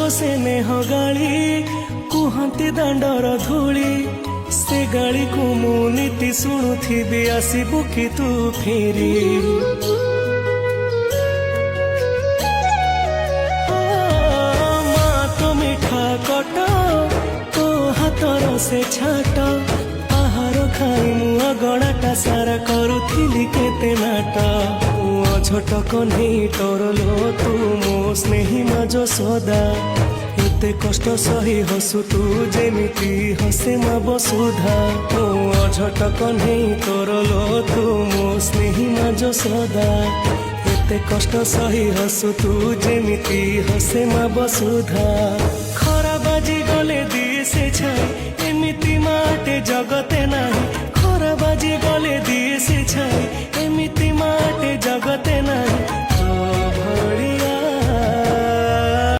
से नेह गाली कुहती दांडर धूली से गाली को मु नीति शुणुथी आसबु कि तू फेरी माँ तो मिठा कट तो हाथर से छाट आहार खाई मु अगणाटा सारा करुथिली केते नाट छोट कन्हई तोर लो तू मो स्नेही माज सदा एते कष्ट सही हसु तू जेमिति हसे मा बसुधा छोट कन्हई तोर लो तू मो स्नेही माज सदा एते कष्ट सही हसु तू जेमिति हसे मा बसुधा खरा बाजी गले दिए से छाई एमिति माटे जगते ना